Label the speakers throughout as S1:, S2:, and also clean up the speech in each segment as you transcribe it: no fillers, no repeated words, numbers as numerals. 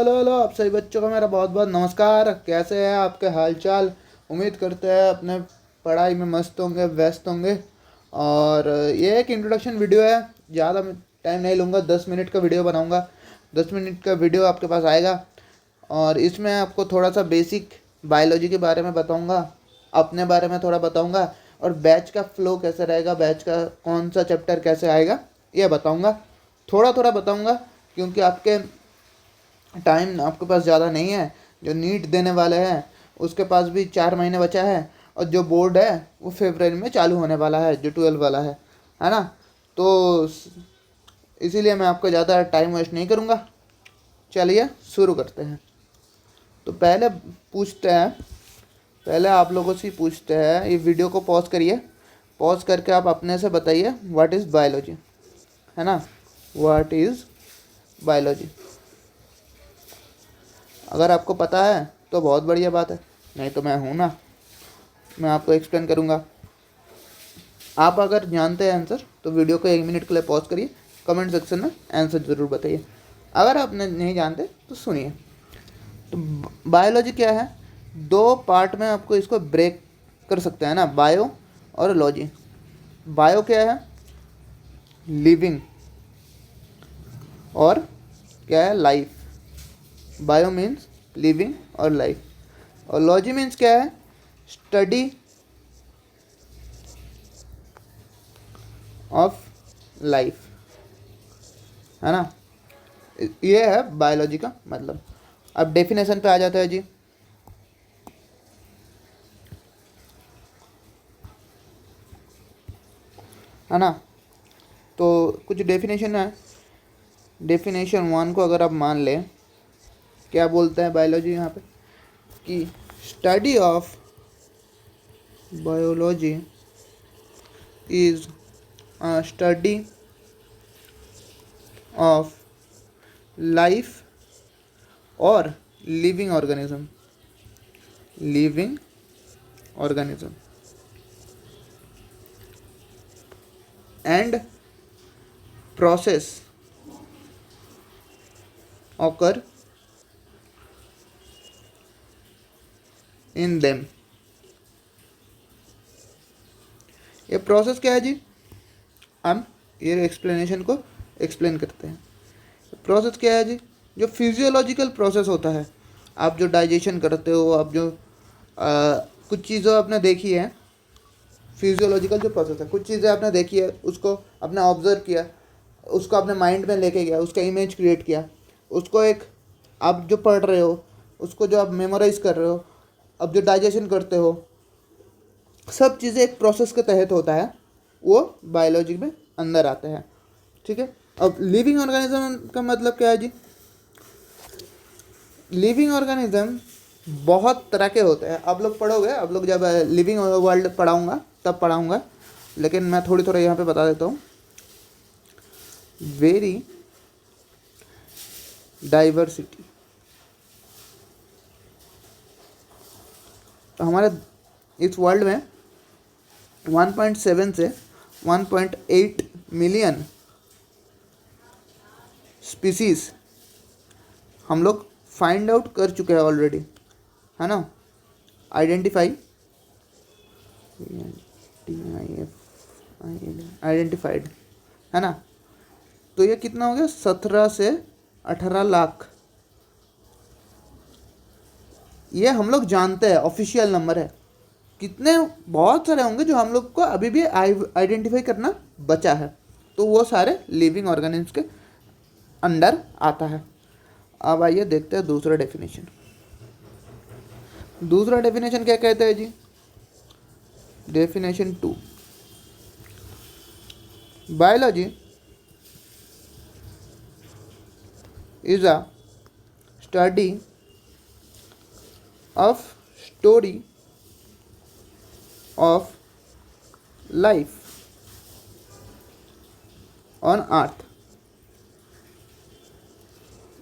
S1: Hello hello, आप सभी बच्चों का मेरा बहुत बहुत नमस्कार। कैसे हैं आपके हालचाल? उम्मीद करते हैं अपने पढ़ाई में मस्त होंगे, व्यस्त होंगे। और ये एक इंट्रोडक्शन वीडियो है। ज़्यादा टाइम नहीं लूँगा, 10 मिनट का वीडियो बनाऊँगा। 10 मिनट का वीडियो आपके पास आएगा और इसमें आपको थोड़ा सा बेसिक बायोलॉजी के बारे में बताऊँगा, अपने बारे में थोड़ा बताऊँगा और बैच का फ़्लो कैसे रहेगा, बैच का कौन सा चैप्टर कैसे आएगा ये बताऊँगा। थोड़ा थोड़ा बताऊँगा क्योंकि आपके टाइम आपके पास ज़्यादा नहीं है। जो नीट देने वाले हैं उसके पास भी 4 महीने बचा है और जो बोर्ड है वो फरवरी में चालू होने वाला है, जो 12 वाला है ना। तो इसीलिए मैं आपको ज़्यादा टाइम वेस्ट नहीं करूँगा। चलिए शुरू करते हैं। तो पहले आप लोगों से ही पूछते हैं, ये वीडियो को पॉज करिए। पॉज करके आप अपने से बताइए व्हाट इज़ बायोलॉजी, है ना। What is biology? अगर आपको पता है तो बहुत बढ़िया बात है, नहीं तो मैं हूँ ना, मैं आपको एक्सप्लेन करूँगा। आप अगर जानते हैं आंसर तो वीडियो को 1 मिनट के लिए पॉज करिए, कमेंट सेक्शन में आंसर ज़रूर बताइए। अगर आप नहीं जानते तो सुनिए। तो बायोलॉजी क्या है? 2 पार्ट में आपको इसको ब्रेक कर सकते हैं ना, बायो और लॉजी। बायो क्या है? लिविंग। और क्या है? लाइफ। बायो मीन्स लिविंग और लाइफ। और लॉजी मीन्स क्या है? स्टडी ऑफ लाइफ, है ना। ये है बायोलॉजी का मतलब। अब डेफिनेशन पे आ जाता है जी। है ना। तो कुछ डेफिनेशन है। डेफिनेशन 1 को अगर आप मान लें, क्या बोलते हैं बायोलॉजी यहाँ पे कि study of biology is study of life और living organism. Living organism and process occur in them। ये प्रोसेस क्या है जी? हम ये एक्सप्लेनेशन को एक्सप्लेन करते हैं। प्रोसेस क्या है जी? जो फिजियोलॉजिकल प्रोसेस होता है, आप जो डाइजेशन करते हो, आप जो कुछ चीज़ें आपने देखी है, फिजियोलॉजिकल जो प्रोसेस है, कुछ चीज़ें आपने देखी है, उसको आपने ऑब्जर्व किया, उसको आपने माइंड में लेके गया, उसका इमेज क्रिएट किया, उसको एक आप जो पढ़ रहे हो उसको जो आप मेमोराइज कर रहे हो, अब जो डाइजेशन करते हो, सब चीज़ें एक प्रोसेस के तहत होता है, वो बायोलॉजी में अंदर आते हैं। ठीक है। अब लिविंग ऑर्गेनिज्म का मतलब क्या है जी? लिविंग ऑर्गेनिज्म बहुत तरह के होते हैं। आप लोग पढ़ोगे, आप लोग जब लिविंग वर्ल्ड पढ़ाऊँगा तब पढ़ाऊँगा, लेकिन मैं थोड़ी थोड़ा यहाँ पे बता देता हूँ। Very diversity. तो हमारे इस वर्ल्ड में 1.7 से 1.8 मिलियन स्पीसीज हम लोग फाइंड आउट कर चुके हैं ऑलरेडी, है ना। आइडेंटिफाई आइडेंटिफाइड, है ना। तो ये कितना हो गया? 17 से 18 लाख। ये हम लोग जानते हैं, ऑफिशियल नंबर है। कितने बहुत सारे होंगे जो हम लोग को अभी भी आइडेंटिफाई करना बचा है, तो वो सारे लिविंग ऑर्गेनिज्म के अंडर आता है। अब आइए देखते हैं दूसरा डेफिनेशन। दूसरा डेफिनेशन क्या कहते हैं जी? Definition 2, biology is a study of story of life on earth.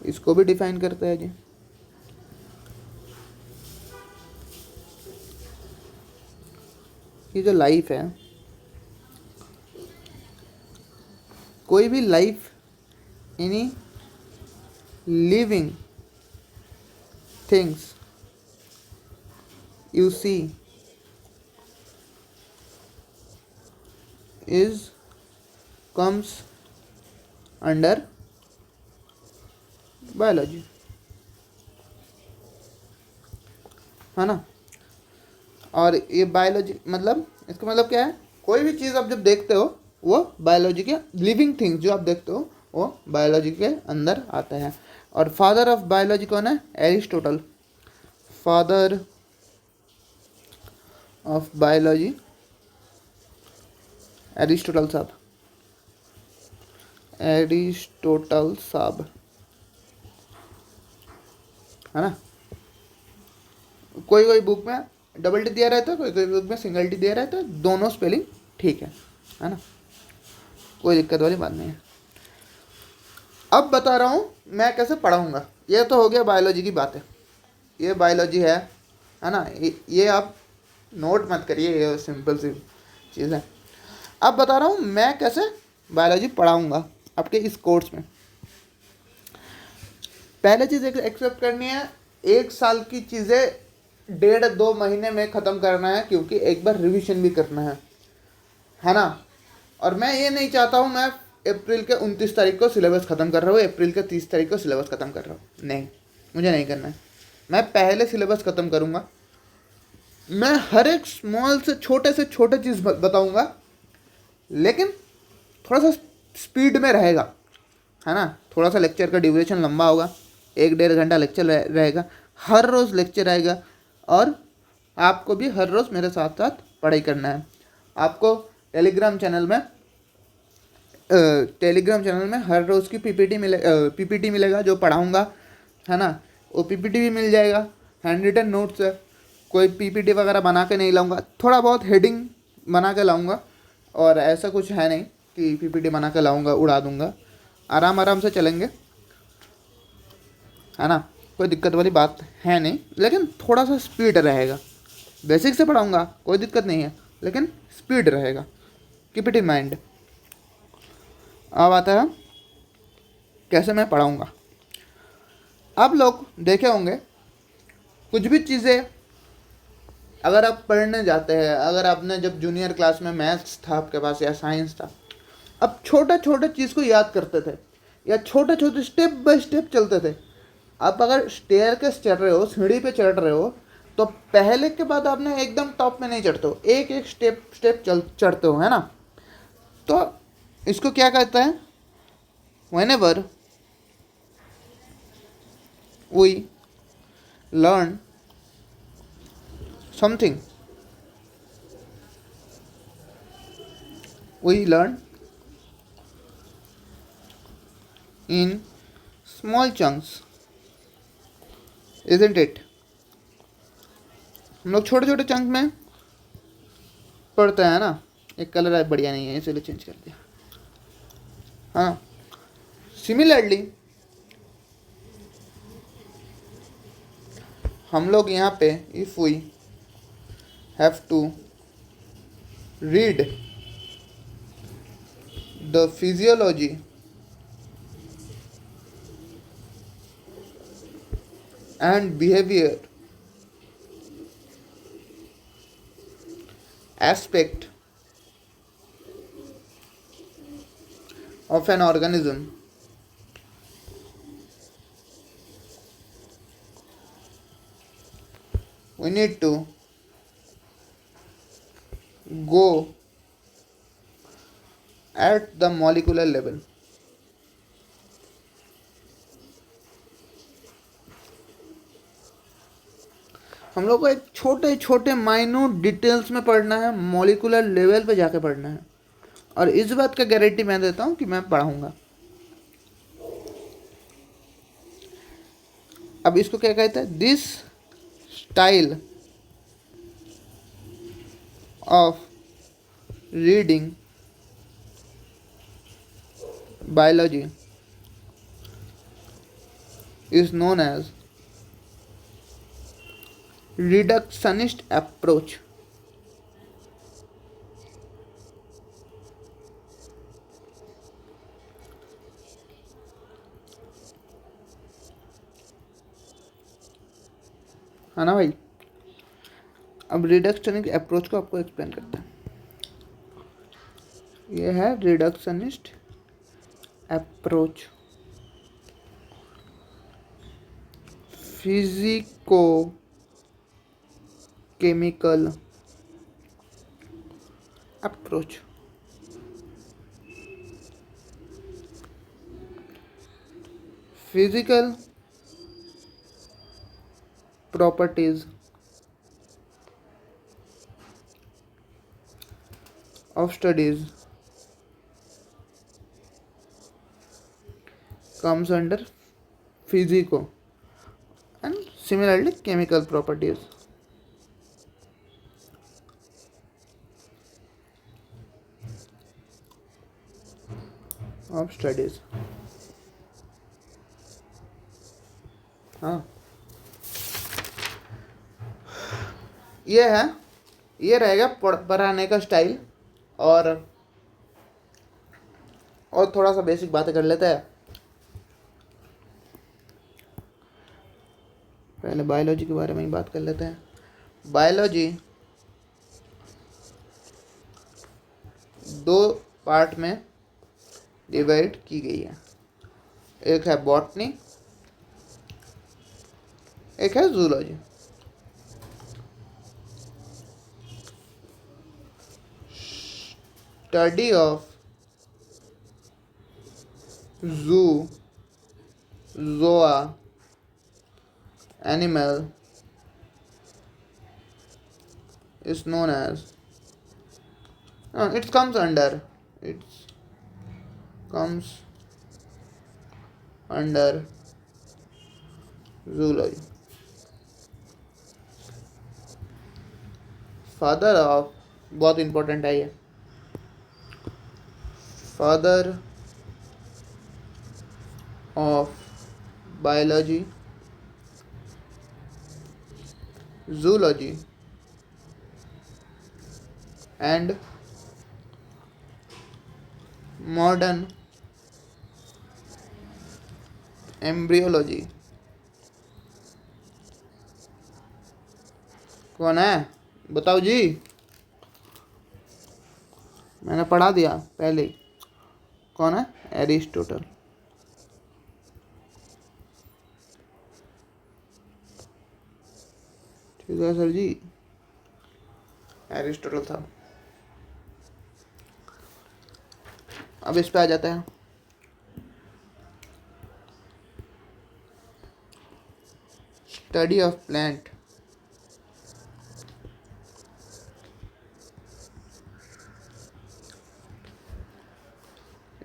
S1: इसको भी डिफाइन करता है जी। ये जो लाइफ है, कोई भी life, any living things you see is comes under biology, है ना। और ये बायोलॉजी मतलब इसका मतलब क्या है, कोई भी चीज़ आप जब देखते हो वो बायोलॉजी के, लिविंग थिंग्स जो आप देखते हो वो बायोलॉजी के अंदर आता है। और फादर ऑफ बायोलॉजी कौन है, Aristotle. Father of biology Aristotle साहब, एरिस्टोटल साहब, है ना। कोई कोई बुक में डबल टी दिया रहता है, कोई कोई बुक में सिंगल टी दिया रहता है, दोनों स्पेलिंग ठीक है ना, कोई दिक्कत वाली बात नहीं है। अब बता रहा हूँ मैं कैसे पढ़ाऊँगा। ये तो हो गया बायोलॉजी की बातें, ये बायोलॉजी है ना। ये आप नोट मत करिए, ये सिंपल सी चीज़ है। अब बता रहा हूँ मैं कैसे बायोलॉजी पढ़ाऊँगा आपके इस कोर्स में। पहले चीज़ एक्सेप्ट करनी है, 1 साल की चीज़ें 1.5-2 महीने में ख़त्म करना है, क्योंकि एक बार रिवीजन भी करना है ना। और मैं ये नहीं चाहता हूँ मैं अप्रैल के 29 तारीख को सिलेबस ख़त्म कर रहा हूँ, अप्रैल के 30 तारीख को सिलेबस ख़त्म कर रहा हूँ, नहीं, मुझे नहीं करना है। मैं पहले सिलेबस ख़त्म करूँगा, मैं हर एक स्मॉल से छोटे चीज़ बताऊँगा, लेकिन थोड़ा सा स्पीड में रहेगा, है ना। थोड़ा सा लेक्चर का ड्यूरेशन लंबा होगा, 1-1.5 घंटा लेक्चर रहेगा, हर रोज़ लेक्चर आएगा। और आपको भी हर रोज़ मेरे साथ साथ पढ़ाई करना है। आपको टेलीग्राम चैनल में हर रोज़ की पीपीटी मिलेगा जो पढ़ाऊँगा, है ना। वो पीपीटी भी मिल जाएगा, हैंड रिटन नोट्स है। कोई पीपीटी वगैरह बना के नहीं लाऊंगा, थोड़ा बहुत हेडिंग बना के लाऊंगा, और ऐसा कुछ है नहीं कि पीपीटी बना के लाऊंगा उड़ा दूंगा। आराम आराम से चलेंगे, है ना, कोई दिक्कत वाली बात है नहीं, लेकिन थोड़ा सा स्पीड रहेगा। बेसिक से पढ़ाऊंगा, कोई दिक्कत नहीं है, लेकिन स्पीड रहेगा, कीप इट इन माइंड। अब आता है कैसे मैं पढ़ाऊंगा। आप लोग देखे होंगे कुछ भी चीज़ें अगर आप पढ़ने जाते हैं, अगर आपने जब जूनियर क्लास में मैथ्स था आपके पास या साइंस था, अब छोटे छोटे चीज़ को याद करते थे या छोटे छोटे स्टेप बाय स्टेप चलते थे। आप अगर स्टेयरकेस चढ़ रहे हो, सीढ़ी पे चढ़ रहे हो, तो पहले के बाद आपने एकदम टॉप में नहीं चढ़ते हो, एक एक स्टेप चढ़ते हो, है ना। तो इसको क्या कहता है, whenever we learn something, we learn in small chunks, isn't it। हम लोग छोटे छोटे चंक में पढ़ते हैं ना। एक कलर है बढ़िया नहीं है, इसलिए चेंज कर दिया। हाँ, सिमिलरली हम लोग यहाँ पे if we have to read the physiology and behaviour aspect of an organism, we need to go at the molecular level। हम लोग को एक छोटे छोटे माइन्यूट डिटेल्स में पढ़ना है, मॉलिकुलर लेवल पे जाके पढ़ना है। और इस बात का गारंटी मैं देता हूँ कि मैं पढ़ाऊँगा। अब इसको क्या कहते हैं, this style of reading biology is known as reductionist approach. है ना भाई। अब रिडक्शनिस्ट अप्रोच को आपको एक्सप्लेन करते हैं। ये है reductionist approach. Physico chemical approach. Physical properties of studies comes under physico and similarly chemical properties of studies। हाँ, ये है, ये रहेगा पढ़ाने का स्टाइल। और थोड़ा सा बेसिक बातें कर लेते हैं। पहले बायोलॉजी के बारे में ही बात कर लेते हैं। बायोलॉजी दो पार्ट में डिवाइड की गई है। एक है बॉटनी, एक है जूलॉजी। स्टडी ऑफ जू zoa animal is known as it comes under zoology। Father of, बहुत इंपॉर्टेंट है ये, father of biology, zoology and modern embryology। कौन है बताओ जी, मैंने पढ़ा दिया पहले ही। कौन है? एरिस्टोटल। ठीक है सर जी, एरिस्टोटल था। अब इस पे आ जाते हैं। Study of plant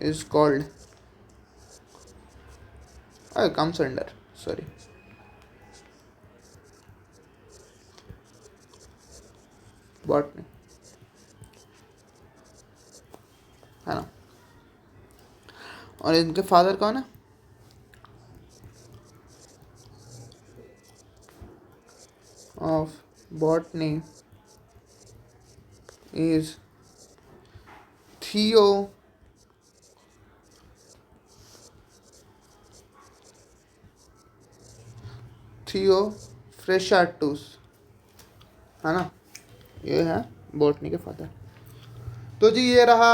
S1: is called comes under botany, है ना। और इनके फादर कौन है? ऑफ बॉटनी इज थियोफ्रेस्टाटस, है ना। ये है बॉटनी के फादर। तो जी ये रहा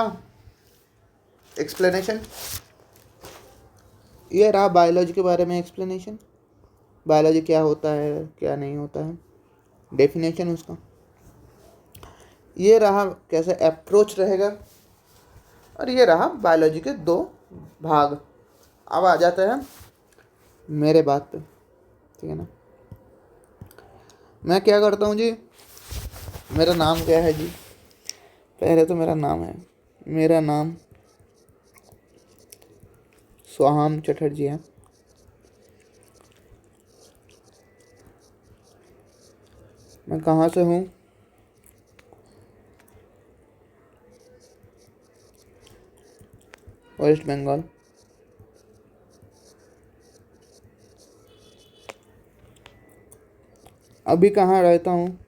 S1: एक्सप्लेनेशन, ये रहा बायोलॉजी के बारे में एक्सप्लेनेशन। बायोलॉजी क्या होता है, क्या नहीं होता है, डेफिनेशन उसका। ये रहा कैसे अप्रोच रहेगा, और ये रहा बायोलॉजी के दो भाग। अब आ जाते हैं मेरे बात पे, ठीक है ना। मैं क्या करता हूँ जी, मेरा नाम क्या है जी? पहले तो मेरा नाम है, मेरा नाम सोहम चटर्जी है। मैं कहाँ से हूँ? वेस्ट बंगाल। अभी कहाँ रहता हूँ?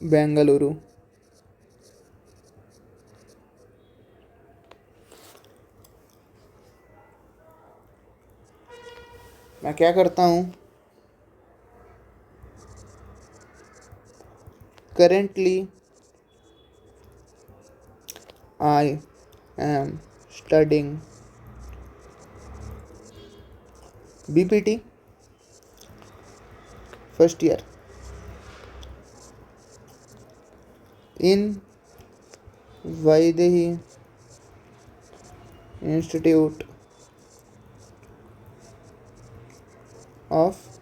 S1: बेंगलुरु। मैं क्या करता हूँ, currently I am studying BPT first year in Vaidehi institute of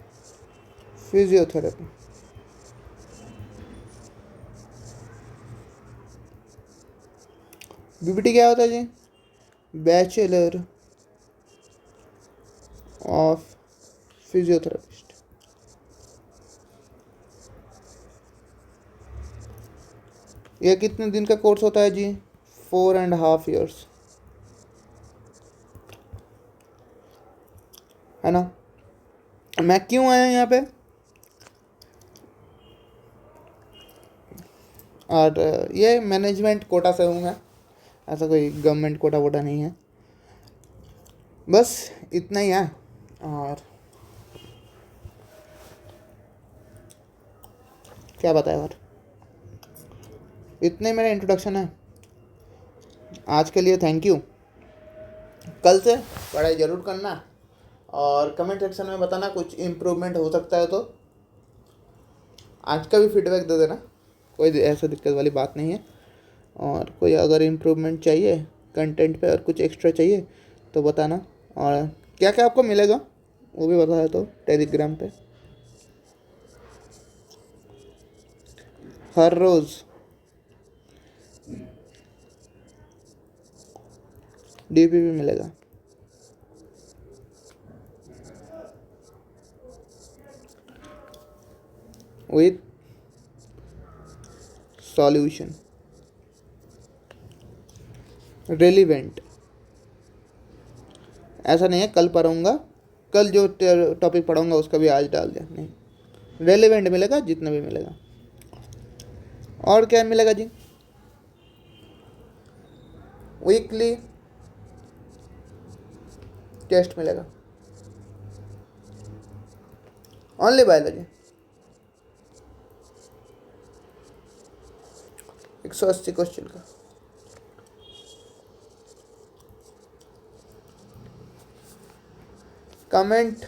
S1: physiotherapy. BPT क्या होता है जी? Bachelor of physiotherapist. यह कितने दिन का कोर्स होता है जी? 4.5 years, है ना। मैं क्यों आया यहाँ पे? और ये मैनेजमेंट कोटा से हूँ मैं, ऐसा कोई गवर्नमेंट कोटा वोटा नहीं है, बस इतना ही है। और क्या बताएं, और इतने मेरा इंट्रोडक्शन है आज के लिए। Thank you. कल से पढ़ाई ज़रूर करना और कमेंट सेक्शन में बताना कुछ इम्प्रूवमेंट हो सकता है तो। आज का भी फीडबैक दे देना, कोई ऐसा दिक्कत वाली बात नहीं है। और कोई अगर इम्प्रूवमेंट चाहिए कंटेंट पे और कुछ एक्स्ट्रा चाहिए तो बताना। और क्या क्या आपको मिलेगा वो भी बताया तो टेलीग्राम पे। हर रोज़ DP भी मिलेगा, विथ सॉल्यूशन रेलिवेंट। ऐसा नहीं है कल पढ़ूंगा, कल जो टॉपिक पढ़ाऊंगा उसका भी आज डाल दिया, नहीं, रेलिवेंट मिलेगा जितना भी मिलेगा। और क्या मिलेगा जी? वीकली टेस्ट मिलेगा, ओनली बायोलॉजी 180 क्वेश्चन का। कमेंट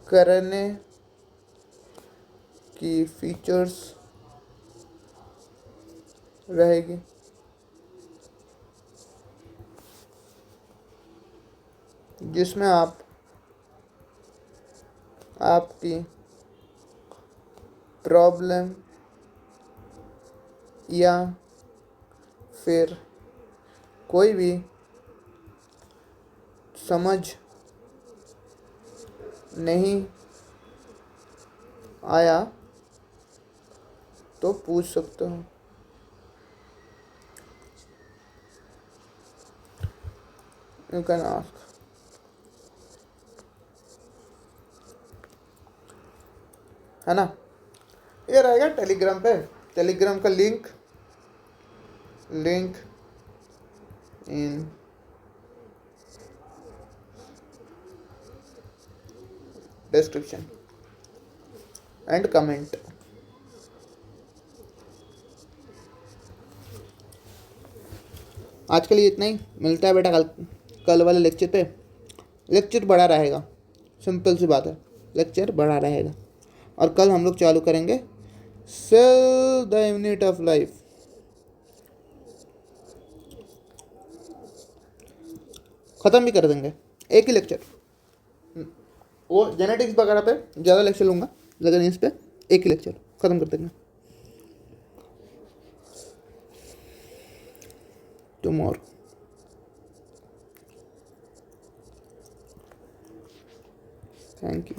S1: करने की फीचर्स रहेगी, जिसमें आप आपकी प्रॉब्लम या फिर कोई भी समझ नहीं आया तो पूछ सकते हो। यू कैन आस्क, है ना। ये रहेगा टेलीग्राम पे, टेलीग्राम का link in description and comment. आज के लिए इतना ही, मिलता है बेटा कल वाले लेक्चर पे। लेक्चर बड़ा रहेगा, सिंपल सी बात है, लेक्चर बड़ा रहेगा। और कल हम लोग चालू करेंगे cell the unit of life. ख़त्म भी कर देंगे एक ही लेक्चर। वो जेनेटिक्स वगैरह पे ज़्यादा लेक्चर लूँगा, लेकिन इस पे एक ही लेक्चर ख़त्म कर देंगे tomorrow. Thank you.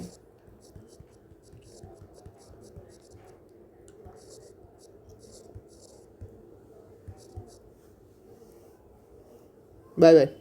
S1: Bye bye.